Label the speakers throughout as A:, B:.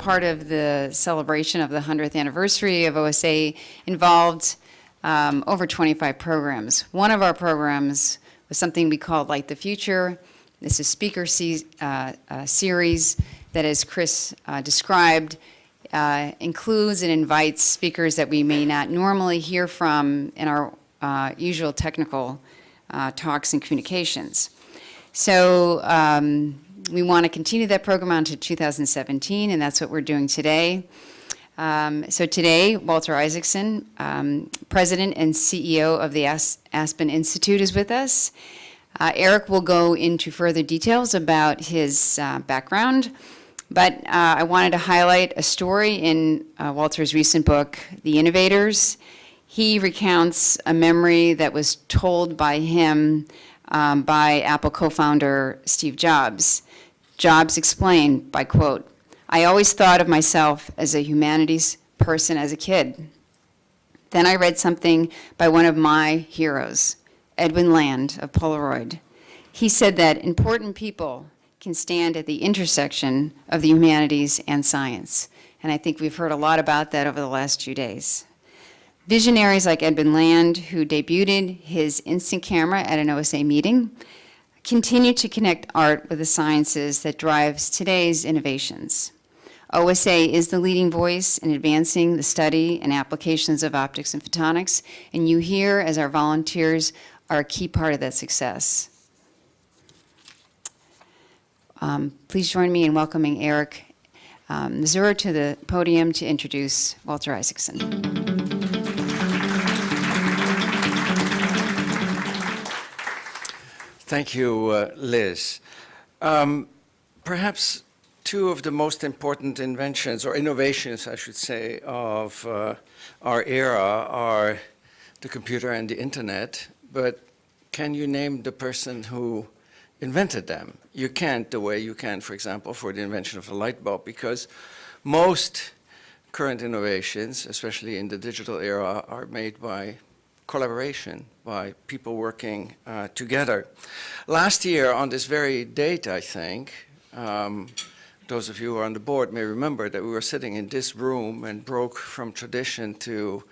A: part of the celebration of the 100th anniversary of OSA involved over 25 programs. One of our programs was something we called Light the Future. This is a speaker series that, as Chris described, includes and invites speakers that we may not normally hear from in our usual technical talks and communications. So we want to continue that program on to 2017, and that's what we're doing today. So today, Walter Isaacson, President and CEO of the Aspen Institute, is with us. Eric will go into further details about his background, but I wanted to highlight a story in Walter's recent book, The Innovators. He recounts a memory that was told by him by Apple co-founder Steve Jobs. Jobs explained by quote, "I always thought of myself as a humanities person as a kid. Then I read something by one of my heroes, Edwin Land of Polaroid. He said that important people can stand at the intersection of the humanities and science." And I think we've heard a lot about that over the last 2 days. Visionaries like Edwin Land, who debuted his instant camera at an OSA meeting, continue to connect art with the sciences that drives today's innovations. OSA is the leading voice in advancing the study and applications of optics and photonics, and you here, as our volunteers, are a key part of that success. Please join me in welcoming Eric Mazur to the podium to introduce Walter Isaacson.
B: Thank you, Liz. Perhaps two of the most important inventions, or innovations, I should say, of our era are the computer and the internet, but can you name the person who invented them? You can't the way you can, for example, for the invention of the light bulb, because most current innovations, especially in the digital era, are made by collaboration, by people working together. Last year, on this very date, I think, those of you who are on the board may remember that we were sitting in this room and broke from tradition to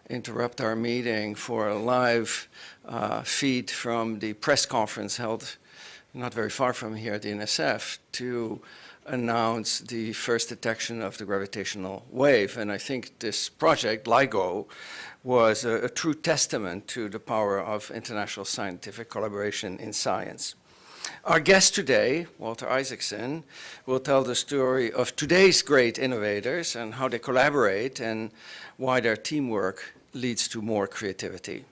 B: interrupt our meeting for a live feed from the press conference held not very far from here at the NSF to announce the first detection of the gravitational wave. And I think this project, LIGO, was a true testament to the power of international scientific collaboration in science. Our guest today, Walter Isaacson, will tell the story of today's great innovators and how they collaborate and why their teamwork leads to more creativity.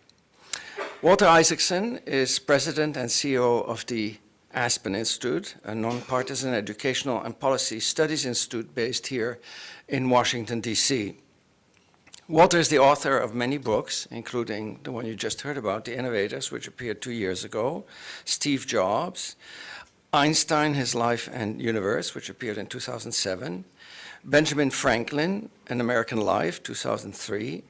B: Walter Isaacson is president and CEO of the Aspen Institute, a nonpartisan educational and policy studies institute based here in Washington, D.C. Walter is the author of many books, including the one you just heard about, The Innovators, which appeared 2 years ago, Steve Jobs, Einstein, His Life and Universe, which appeared in 2007, Benjamin Franklin, An American Life, 2003,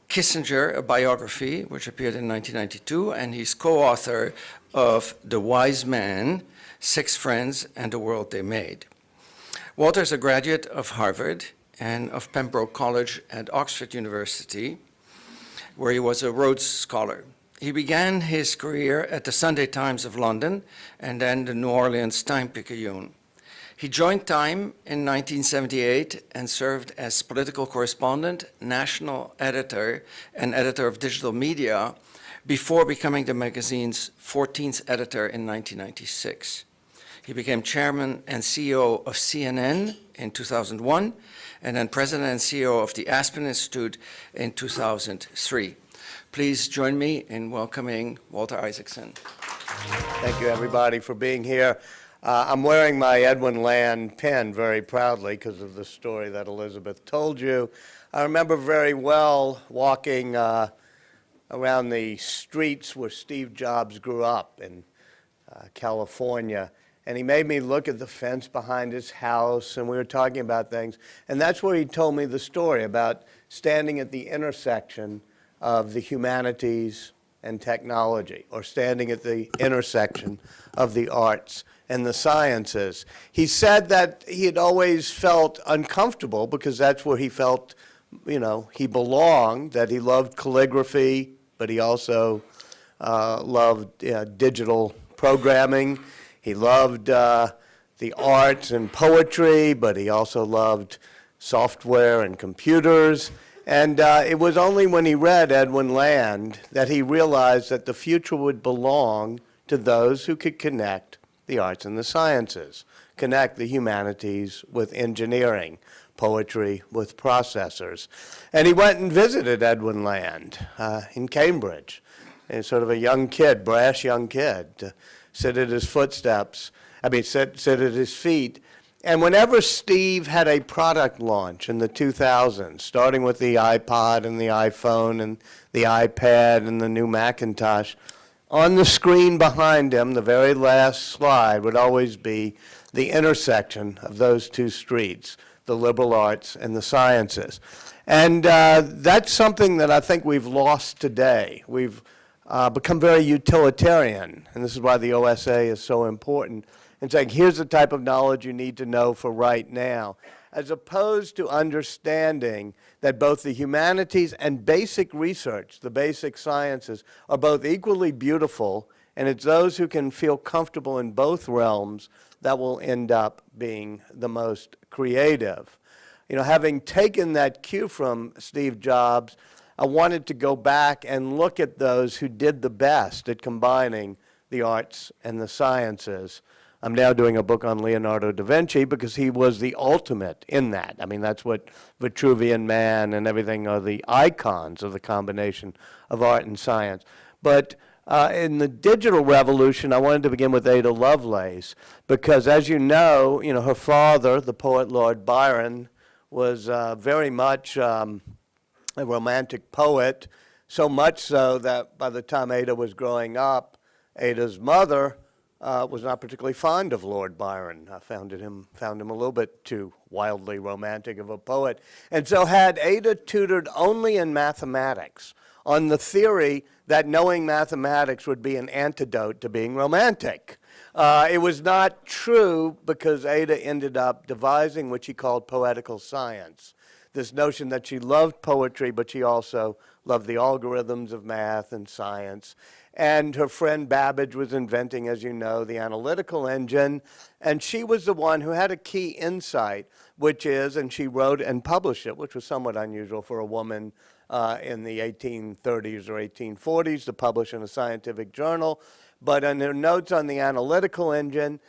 B: Kissinger, a biography, which appeared in 1992, and he's co-author of The Wise Man, Six Friends and the World They Made. Walter is a graduate of Harvard and of Pembroke College at Oxford University, where he was a Rhodes Scholar. He began his career at the Sunday Times of London and then the New Orleans Time-Picayune. He joined Time in 1978 and served as political correspondent, national editor, and editor of digital media before becoming the magazine's 14th editor in 1996. He became chairman and CEO of CNN in 2001, and then president and CEO of the Aspen Institute in 2003. Please join me in welcoming Walter Isaacson.
C: Thank you, everybody, for being here. I'm wearing my Edwin Land pin very proudly because of the story that Elizabeth told you. I remember very well walking around the streets where Steve Jobs grew up in California. And he made me look at the fence behind his house, and we were talking about things. And that's where he told me the story about standing at the intersection of the humanities and technology, or standing at the intersection of the arts and the sciences. He said that he had always felt uncomfortable because that's where he felt, he belonged, that he loved calligraphy, but he also loved digital programming. He loved the arts and poetry, but he also loved software and computers. And it was only when he read Edwin Land that he realized that the future would belong to those who could connect the arts and the sciences, connect the humanities with engineering, poetry with processors. And he went and visited Edwin Land in Cambridge, and sort of a young kid, brash young kid, to sit at his footsteps, sit at his feet. And whenever Steve had a product launch in the 2000s, starting with the iPod and the iPhone and the iPad and the new Macintosh, on the screen behind him, the very last slide would always be the intersection of those two streets, the liberal arts and the sciences. And that's something that I think we've lost today. We've become very utilitarian, and this is why the OSA is so important, in saying, here's the type of knowledge you need to know for right now, as opposed to understanding that both the humanities and basic research, the basic sciences, are both equally beautiful, and it's those who can feel comfortable in both realms that will end up being the most creative. Having taken that cue from Steve Jobs, I wanted to go back and look at those who did the best at combining the arts and the sciences. I'm now doing a book on Leonardo da Vinci because he was the ultimate in that. That's what Vitruvian Man and everything are, the icons of the combination of art and science. But in the digital revolution, I wanted to begin with Ada Lovelace because, as you know, her father, the poet Lord Byron, was very much a romantic poet, so much so that by the time Ada was growing up, Ada's mother was not particularly fond of Lord Byron. I found him a little bit too wildly romantic of a poet, and so had Ada tutored only in mathematics, on the theory that knowing mathematics would be an antidote to being romantic. It was not true because Ada ended up devising what she called poetical science, this notion that she loved poetry, but she also loved the algorithms of math and science. And her friend Babbage was inventing, as you know, the analytical engine, and she was the one who had a key insight, which is, and she wrote and published it, which was somewhat unusual for a woman in the 1830s or 1840s to publish in a scientific journal. But in her notes on the analytical engine,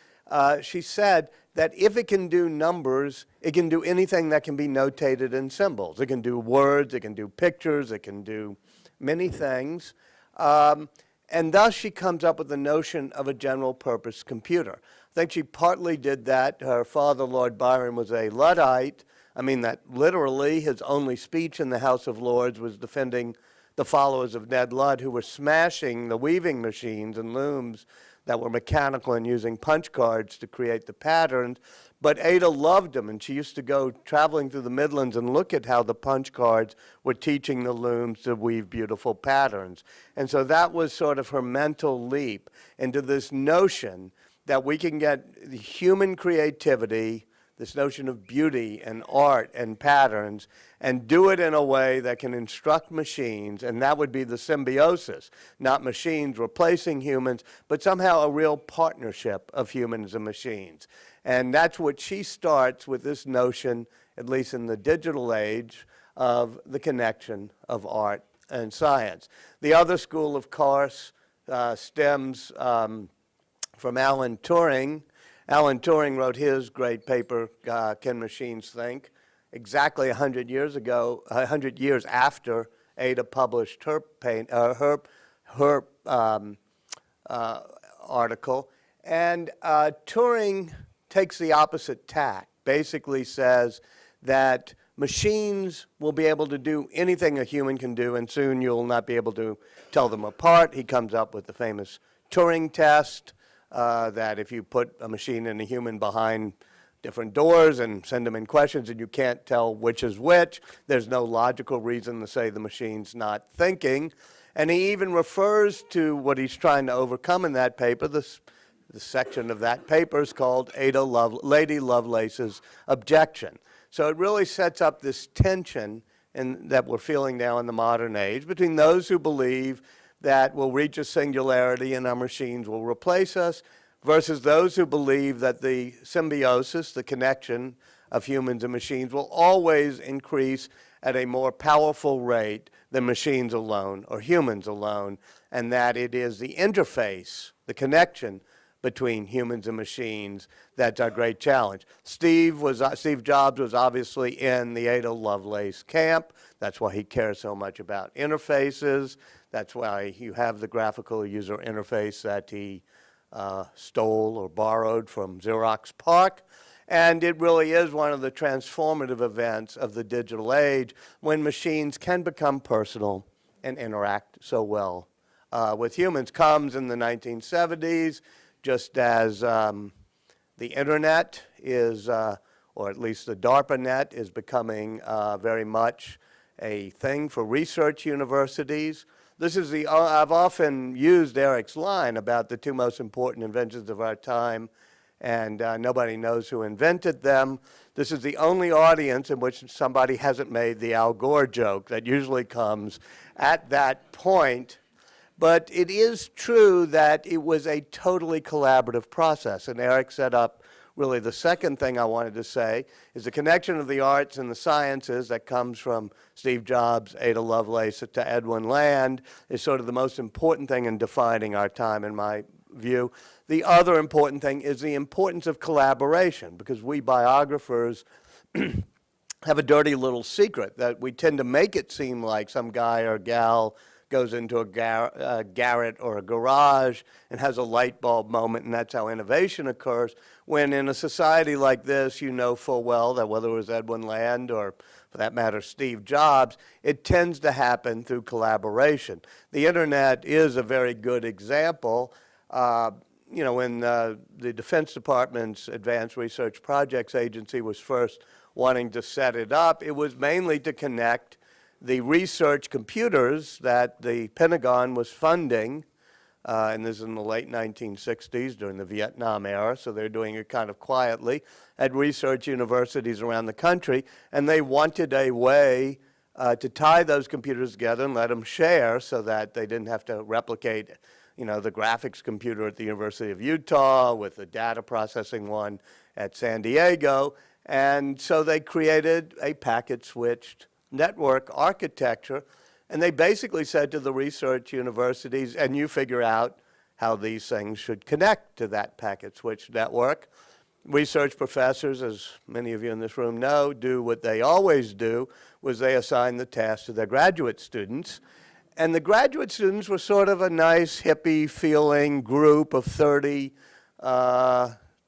C: she said that if it can do numbers, it can do anything that can be notated in symbols. It can do words, it can do pictures, it can do many things. And thus she comes up with the notion of a general purpose computer. I think she partly did that. Her father, Lord Byron, was a Luddite. That literally his only speech in the House of Lords was defending the followers of Ned Ludd, who were smashing the weaving machines and looms that were mechanical and using punch cards to create the patterns. But Ada loved them, and she used to go traveling through the Midlands and look at how the punch cards were teaching the looms to weave beautiful patterns. And so that was sort of her mental leap into this notion that we can get the human creativity, this notion of beauty and art and patterns, and do it in a way that can instruct machines, and that would be the symbiosis, not machines replacing humans, but somehow a real partnership of humans and machines. And that's what she starts with, this notion, at least in the digital age, of the connection of art and science. The other school, of course, stems from Alan Turing. Alan Turing wrote his great paper, Can Machines Think?, exactly 100 years ago, 100 years after Ada published her article. And Turing takes the opposite tack, basically says that machines will be able to do anything a human can do, and soon you'll not be able to tell them apart. He comes up with the famous Turing test, that if you put a machine and a human behind different doors and send them in questions and you can't tell which is which, there's no logical reason to say the machine's not thinking. And he even refers to what he's trying to overcome in that paper. The section of that paper is called Lady Lovelace's Objection. So it really sets up this tension that we're feeling now in the modern age between those who believe that we'll reach a singularity and our machines will replace us versus those who believe that the symbiosis, the connection of humans and machines, will always increase at a more powerful rate than machines alone or humans alone, and that it is the interface, the connection between humans and machines that's our great challenge. Steve Jobs was obviously in the Ada Lovelace camp. That's why he cares so much about interfaces. That's why you have the graphical user interface that he stole or borrowed from Xerox PARC. And it really is one of the transformative events of the digital age when machines can become personal and interact so well with humans. Comes in the 1970s, just as the internet is, or at least the DARPA net, is becoming very much a thing for research universities. This is I've often used Eric's line about the two most important inventions of our time, and nobody knows who invented them. This is the only audience in which somebody hasn't made the Al Gore joke that usually comes at that point. But it is true that it was a totally collaborative process, and Eric set up really the second thing I wanted to say is the connection of the arts and the sciences that comes from Steve Jobs, Ada Lovelace, to Edwin Land is sort of the most important thing in defining our time, in my view. The other important thing is the importance of collaboration, because we biographers have a dirty little secret that we tend to make it seem like some guy or gal goes into a garret or a garage and has a light bulb moment, and that's how innovation occurs, when in a society like this, you know full well that whether it was Edwin Land or, for that matter, Steve Jobs, it tends to happen through collaboration. The internet is a very good example. You know, when the Defense Department's Advanced Research Projects Agency was first wanting to set it up, it was mainly to connect the research computers that the Pentagon was funding, and this is in the late 1960s during the Vietnam era, so they're doing it kind of quietly, at research universities around the country, and they wanted a way to tie those computers together and let them share so that they didn't have to replicate, you know, the graphics computer at the University of Utah with the data processing one at San Diego, and so they created a packet-switched network architecture, and they basically said to the research universities, and you figure out how these things should connect to that packet switch network. Research professors, as many of you in this room know, do what they always do, was they assign the task to their graduate students. And the graduate students were sort of a nice, hippie-feeling group of 30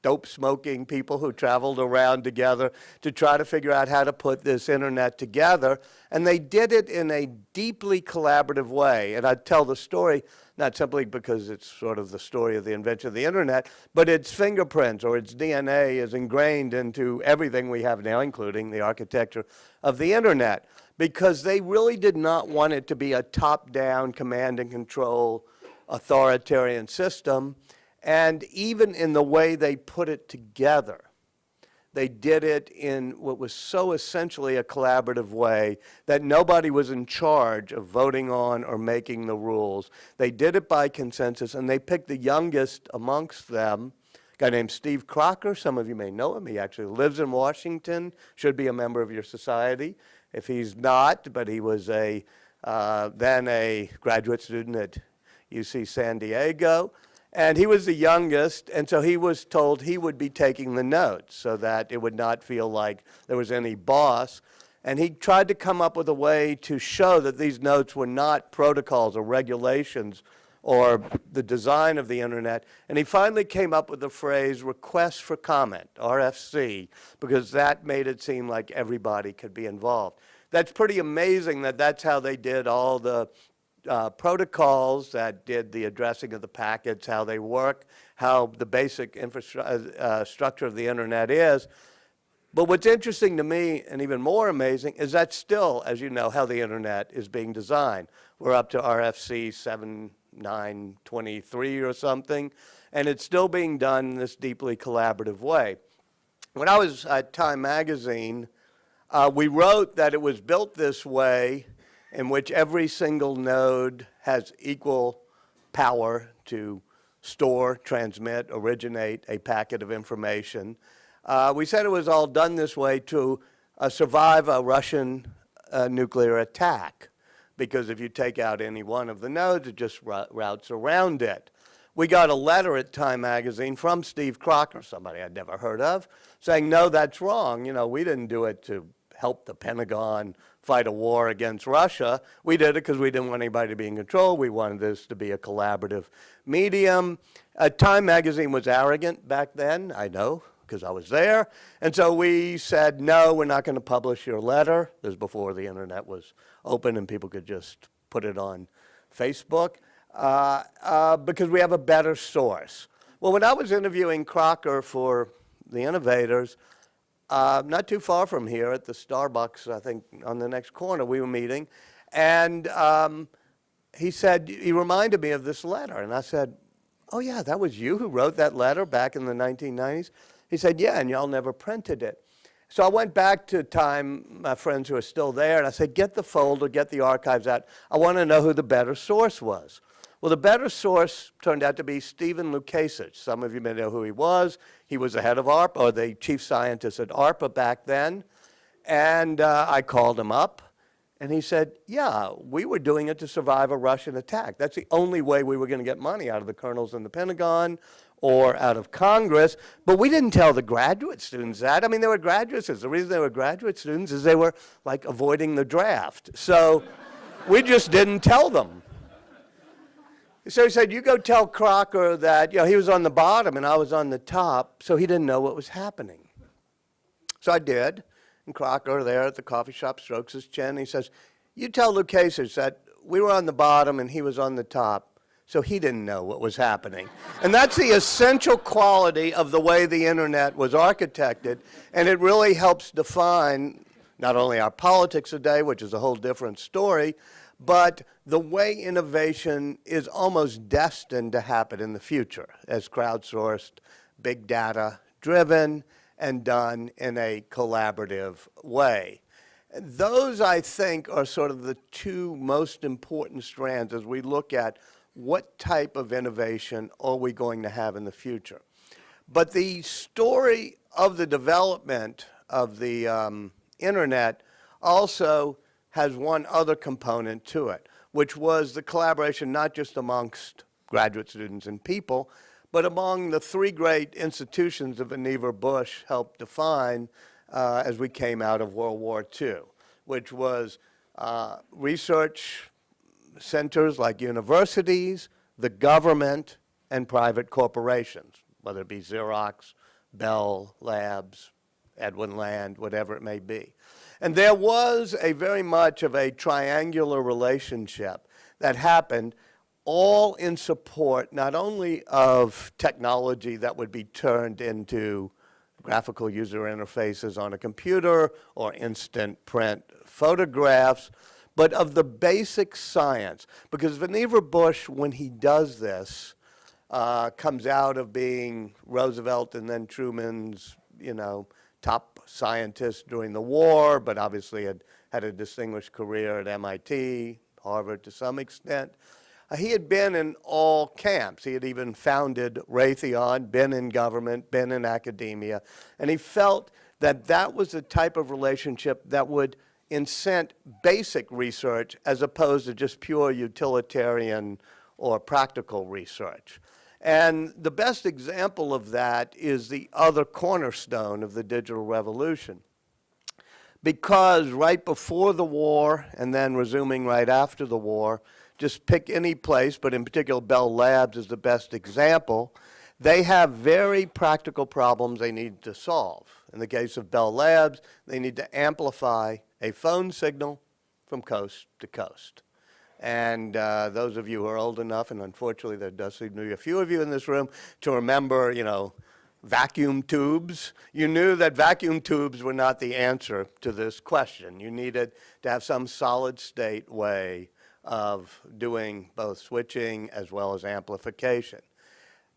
C: dope-smoking people who traveled around together to try to figure out how to put this internet together. And they did it in a deeply collaborative way. And I tell the story not simply because it's sort of the story of the invention of the internet, but its fingerprints or its DNA is ingrained into everything we have now, including the architecture of the internet, because they really did not want it to be a top-down command and control authoritarian system. And even in the way they put it together, they did it in what was so essentially a collaborative way that nobody was in charge of voting on or making the rules. They did it by consensus, and they picked the youngest amongst them, a guy named Steve Crocker. Some of you may know him. He actually lives in Washington, should be a member of your society. If he's not, but he was then a graduate student at UC San Diego. And he was the youngest, and so he was told he would be taking the notes so that it would not feel like there was any boss. And he tried to come up with a way to show that these notes were not protocols or regulations or the design of the internet. And he finally came up with the phrase request for comment, RFC, because that made it seem like everybody could be involved. That's pretty amazing that that's how they did all the protocols that did the addressing of the packets, how they work, how the basic infrastructure of the internet is. But what's interesting to me, and even more amazing, is that still, as you know, how the internet is being designed. We're up to RFC 7923 or something, and it's still being done in this deeply collaborative way. When I was at Time Magazine, we wrote that it was built this way, in which every single node has equal power to store, transmit, originate a packet of information. We said it was all done this way to survive a Russian nuclear attack, because if you take out any one of the nodes, it just routes around it. We got a letter at Time Magazine from Steve Crocker, somebody I'd never heard of, saying, no, that's wrong. You know, we didn't do it to help the Pentagon fight a war against Russia. We did it because we didn't want anybody to be in control. We wanted this to be a collaborative medium. Time Magazine was arrogant back then, I know, because I was there. And so we said, no, we're not going to publish your letter. This was before the internet was open and people could just put it on Facebook, because we have a better source. Well, when I was interviewing Crocker for the Innovators, not too far from here at the Starbucks, I think on the next corner, we were meeting, and he said, he reminded me of this letter, and I said, oh yeah, that was you who wrote that letter back in the 1990s? He said, yeah, and y'all never printed it. So I went back to Time, my friends who are still there, and I said, get the folder, get the archives out. I want to know who the better source was. Well, the better source turned out to be Stephen Lukasich. Some of you may know who he was. He was the head of ARPA, or the chief scientist at ARPA back then. And I called him up, and he said, yeah, we were doing it to survive a Russian attack. That's the only way we were going to get money out of the colonels in the Pentagon or out of Congress. But we didn't tell the graduate students that. I mean, they were graduate students. The reason they were graduate students is they were, like, avoiding the draft. So we just didn't tell them. So he said, you go tell Crocker that, you know, he was on the bottom and I was on the top, so he didn't know what was happening. So I did, and Crocker there at the coffee shop strokes his chin, and he says, you tell Lukasich that we were on the bottom and he was on the top, so he didn't know what was happening. And that's the essential quality of the way the internet was architected, and it really helps define not only our politics today, which is a whole different story, but the way innovation is almost destined to happen in the future as crowdsourced, big data driven, and done in a collaborative way. Those, I think, are sort of the two most important strands as we look at what type of innovation are we going to have in the future. But the story of the development of the internet also has one other component to it, which was the collaboration not just amongst graduate students and people, but among the three great institutions that Vannevar Bush helped define as we came out of World War II, which was research centers like universities, the government, and private corporations, whether it be Xerox, Bell Labs, Edwin Land, whatever it may be. And there was a very much of a triangular relationship that happened, all in support not only of technology that would be turned into graphical user interfaces on a computer or instant print photographs, but of the basic science. Because Vannevar Bush, when he does this, comes out of being Roosevelt and then Truman's, you know, top scientist during the war, but obviously had a distinguished career at MIT, Harvard to some extent. He had been in all camps. He had even founded Raytheon, been in government, been in academia, and he felt that that was the type of relationship that would incent basic research as opposed to just pure utilitarian or practical research. And the best example of that is the other cornerstone of the digital revolution. Because right before the war and then resuming right after the war, just pick any place, but in particular Bell Labs is the best example, they have very practical problems they need to solve. In the case of Bell Labs, they need to amplify a phone signal from coast to coast. And those of you who are old enough, and unfortunately there does seem to be a few of you in this room, to remember, you know, vacuum tubes. You knew that vacuum tubes were not the answer to this question. You needed to have some solid state way of doing both switching as well as amplification.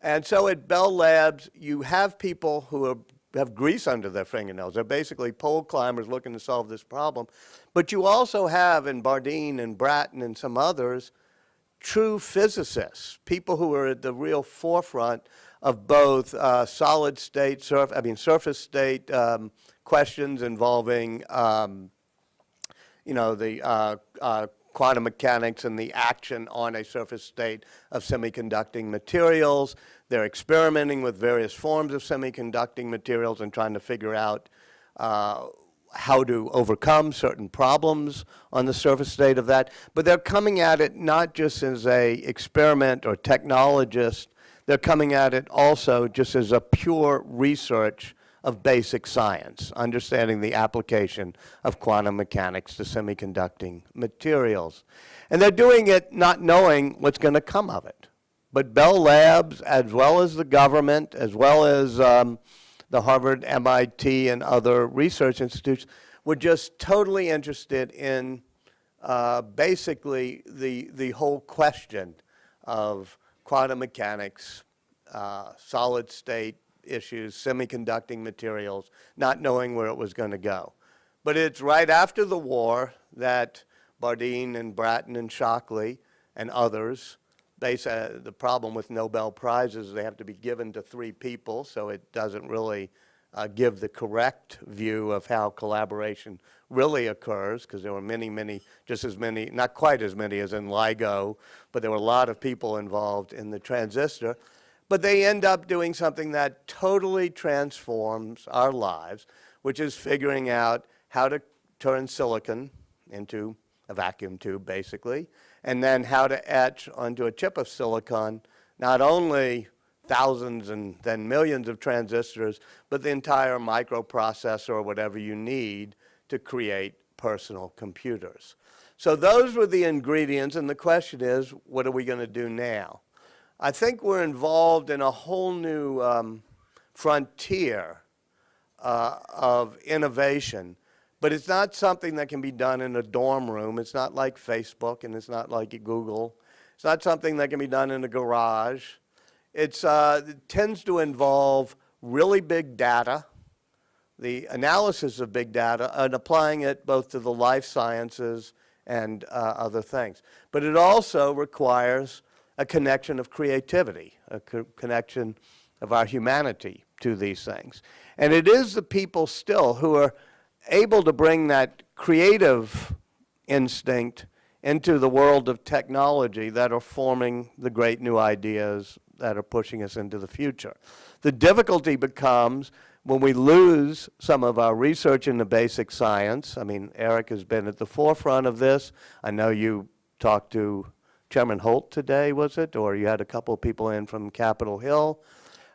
C: And so at Bell Labs, you have people who have grease under their fingernails. They're basically pole climbers looking to solve this problem. But you also have in Bardeen and Bratton and some others, true physicists, people who are at the real forefront of both solid state, surface state questions involving, the quantum mechanics and the action on a surface state of semiconducting materials. They're experimenting with various forms of semiconducting materials and trying to figure out how to overcome certain problems on the surface state of that. But they're coming at it not just as a experiment or technologist, they're coming at it also just as a pure research of basic science, understanding the application of quantum mechanics to semiconducting materials. And they're doing it not knowing what's going to come of it. But Bell Labs, as well as the government, as well as the Harvard, MIT, and other research institutes, were just totally interested in basically the whole question of quantum mechanics, solid state issues, semiconducting materials, not knowing where it was going to go. But it's right after the war that Bardeen and Bratton and Shockley and others, the problem with Nobel Prizes is they have to be given to 3 people, so it doesn't really give the correct view of how collaboration really occurs, because there were many, just as many, not quite as many as in LIGO, but there were a lot of people involved in the transistor. But they end up doing something that totally transforms our lives, which is figuring out how to turn silicon into a vacuum tube, basically, and then how to etch onto a chip of silicon not only thousands and then millions of transistors, but the entire microprocessor or whatever you need to create personal computers. So those were the ingredients, and the question is, what are we going to do now? I think we're involved in a whole new frontier of innovation, but it's not something that can be done in a dorm room. It's not like Facebook, and it's not like Google. It's not something that can be done in a garage. It tends to involve really big data, the analysis of big data, and applying it both to the life sciences and other things. But it also requires a connection of creativity, a connection of our humanity to these things. And it is the people still who are able to bring that creative instinct into the world of technology that are forming the great new ideas that are pushing us into the future. The difficulty becomes when we lose some of our research into basic science. I mean, Eric has been at the forefront of this. I know you talked to Chairman Holt today, was it? Or you had a couple of people in from Capitol Hill.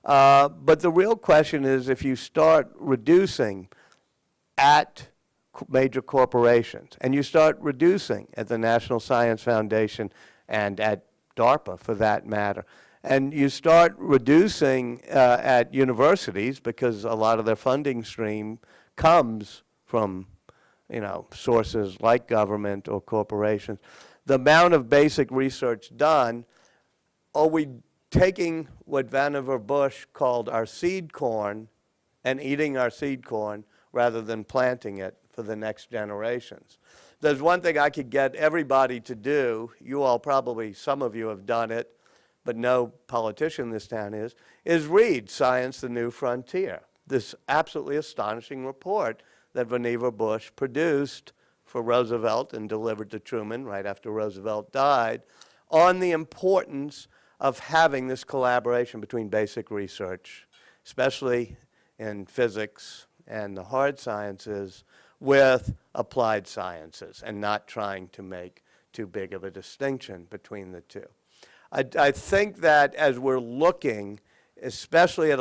C: But the real question is, if you start reducing at major corporations, and you start reducing at the National Science Foundation and at DARPA, for that matter, and you start reducing at universities, because a lot of their funding stream comes from, sources like government or corporations, the amount of basic research done, are we taking what Vannevar Bush called our seed corn and eating our seed corn rather than planting it for the next generations? There's one thing I could get everybody to do. You all probably, some of you have done it, but no politician in this town is read Science, the New Frontier, this absolutely astonishing report that Vannevar Bush produced for Roosevelt and delivered to Truman right after Roosevelt died, on the importance of having this collaboration between basic research, especially in physics and the hard sciences, with applied sciences, and not trying to make too big of a distinction between the two. I think that as we're looking, especially at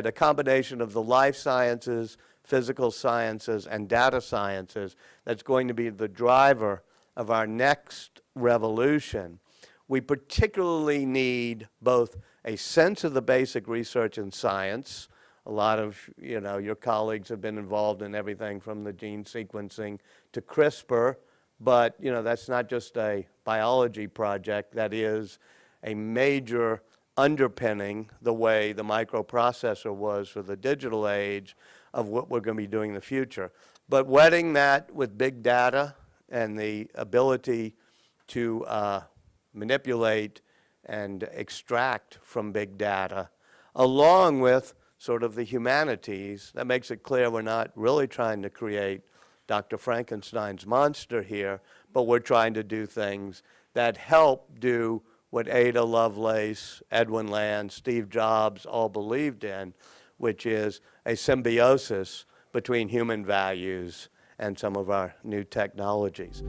C: a combination of the life sciences, physical sciences, and data sciences, that's going to be the driver of our next revolution. We particularly need both a sense of the basic research in science. A lot of, your colleagues have been involved in everything from the gene sequencing to CRISPR, but, that's not just a biology project. That is a major underpinning the way the microprocessor was for the digital age of what we're going to be doing in the future. But wedding that with big data and the ability to manipulate and extract from big data, along with sort of the humanities, that makes it clear we're not really trying to create Dr. Frankenstein's monster here, but we're trying to do things that help do what Ada Lovelace, Edwin Land, Steve Jobs all believed in, which is a symbiosis between human values and some of our new technologies.